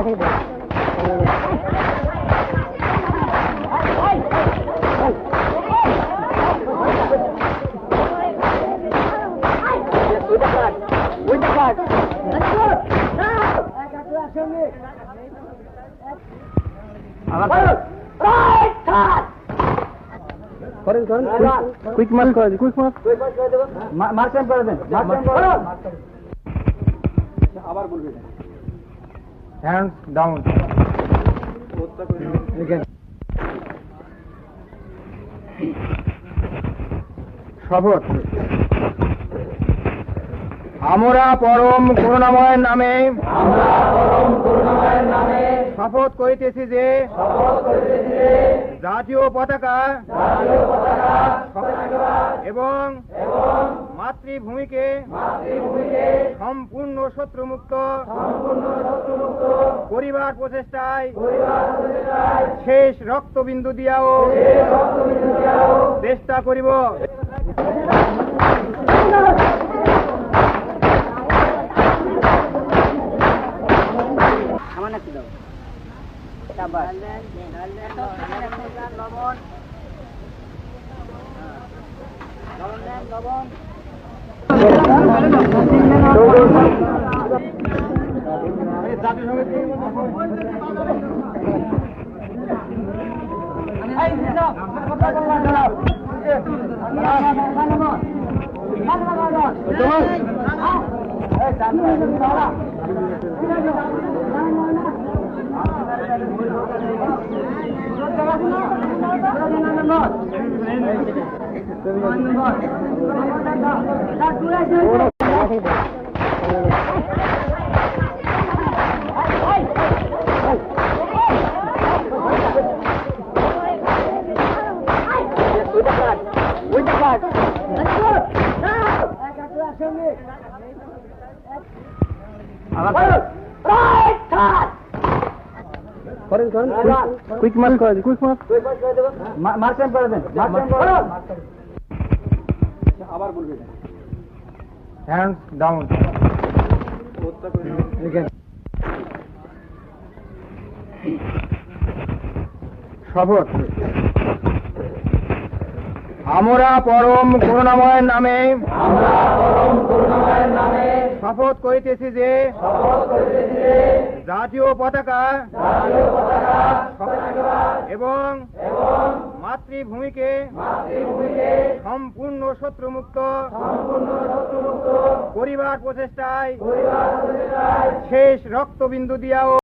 Quick mark করে দিন, quick mark mark time করে দেন, আবার বলবেন হ্যান্ডস ডাউন শপথ আমরা পরম করুণাময়ের নামে শপথ করিতেছি যে জাতীয় পতাকা এবং মাতৃভূমিকে সম্পূর্ণ শত্রুমুক্ত করিবার প্রচেষ্টায় শেষ রক্তবিন্দু দিয়াও চেষ্টা করিব। কুইক মার্ক করে দিন, কুইক মার্ক মার্ক টাইম করে দেন, আবার বলবেন হ্যান্ডস ডাউন শপথ আমরা পরম করুণাময়ের নামে শপথ করিতেছি যে জাতীয় পতাকা এবং মাতৃভূমিকে সম্পূর্ণ শত্রুমুক্ত করিবার প্রচেষ্টায় শেষ রক্তবিন্দু দিয়াও